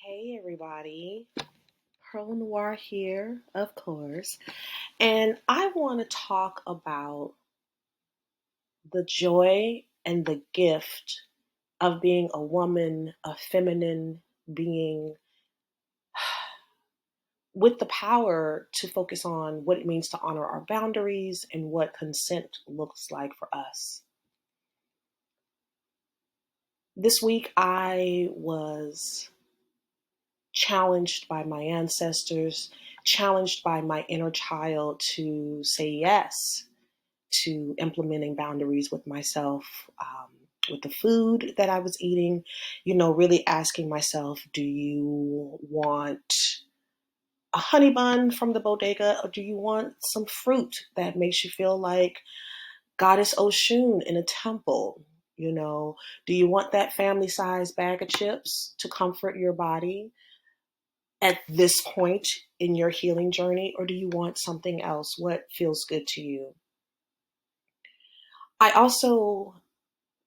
Hey everybody, Pearl Noir here, of course, and I want to talk about the joy and the gift of being a woman, a feminine being with the power to focus on what it means to honor our boundaries and what consent looks like for us. This week I was challenged by my ancestors, challenged by my inner child to say yes to implementing boundaries with myself, with the food that I was eating, really asking myself, do you want a honey bun from the bodega or do you want some fruit that makes you feel like Goddess Oshun in a temple? Do you want that family size bag of chips to comfort your body at this point in your healing journey, or do you want something else? What feels good to you? I also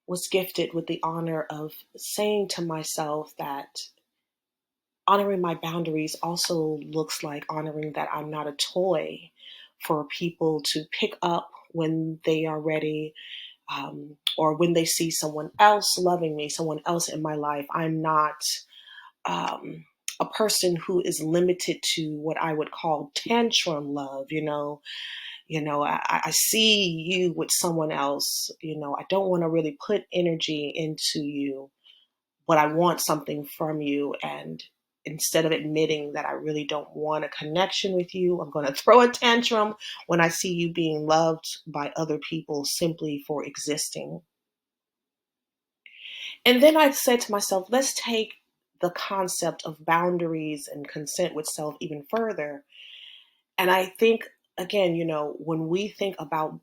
was gifted with the honor of saying to myself that honoring my boundaries also looks like honoring that I'm not a toy for people to pick up when they are ready, or when they see someone else loving me, someone else in my life. I'm not a person who is limited to what I would call tantrum love. I see you with someone else. I don't want to really put energy into you, but I want something from you. And instead of admitting that I really don't want a connection with you, I'm going to throw a tantrum when I see you being loved by other people simply for existing. And then I said to myself, let's take the concept of boundaries and consent with self even further. And I think, again, when we think about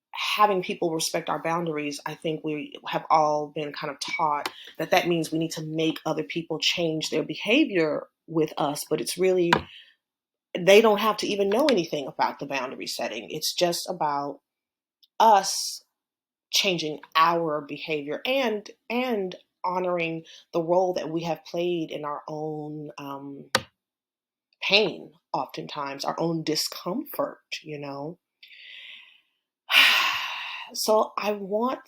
having people respect our boundaries, I think we have all been kind of taught that that means we need to make other people change their behavior with us. But it's really, they don't have to even know anything about the boundary setting. It's just about us changing our behavior and honoring the role that we have played in our own pain, oftentimes our own discomfort. So I want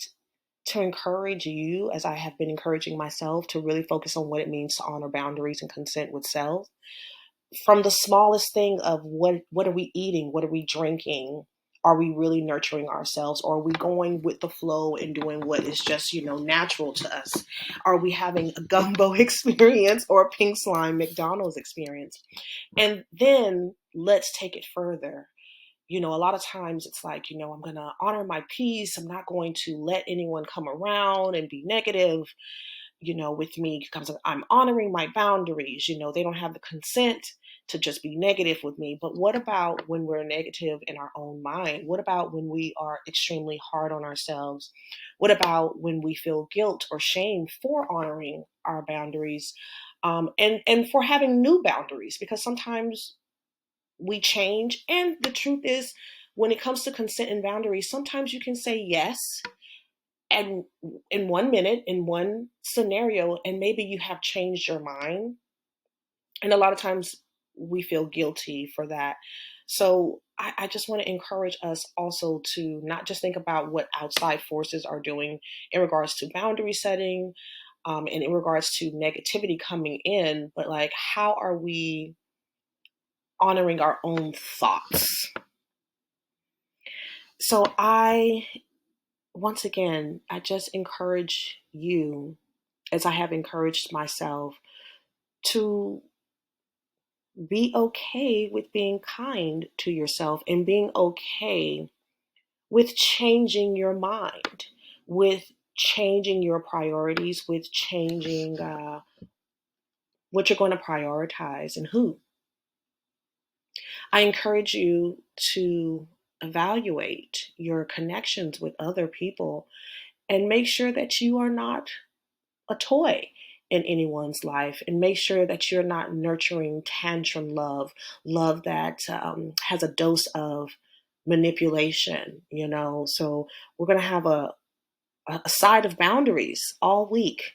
to encourage you, as I have been encouraging myself, to really focus on what it means to honor boundaries and consent with self. From the smallest thing of what are we eating? What are we drinking? Are we really nurturing ourselves? Or are we going with the flow and doing what is just, natural to us? Are we having a gumbo experience or a pink slime McDonald's experience? And then let's take it further. A lot of times it's like, I'm going to honor my peace. I'm not going to let anyone come around and be negative, with me because I'm honoring my boundaries. They don't have the consent to just be negative with me. But what about when we're negative in our own mind? What about when we are extremely hard on ourselves? What about when we feel guilt or shame for honoring our boundaries, and for having new boundaries? Because sometimes we change. And the truth is, when it comes to consent and boundaries, sometimes you can say yes and in 1 minute, in one scenario, and maybe you have changed your mind. And a lot of times we feel guilty for that. So I just want to encourage us also to not just think about what outside forces are doing in regards to boundary setting, and in regards to negativity coming in, but like, how are we honoring our own thoughts? So once again, I just encourage you, as I have encouraged myself, to be okay with being kind to yourself and being okay with changing your mind, with changing your priorities, with changing what you're going to prioritize and who. I encourage you to evaluate your connections with other people and make sure that you are not a toy in anyone's life, and make sure that you're not nurturing tantrum love that has a dose of manipulation. So we're going to have a side of boundaries all week.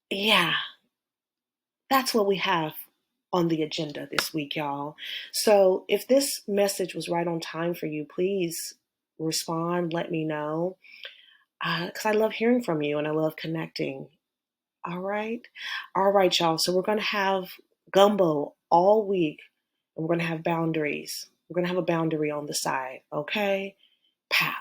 Yeah, That's what we have on the agenda this week, y'all. So if this message was right on time for you, please respond, let me know, because I love hearing from you and I love connecting. All right. All right, y'all. So we're going to have gumbo all week and we're going to have boundaries. We're going to have a boundary on the side. Okay. Pow.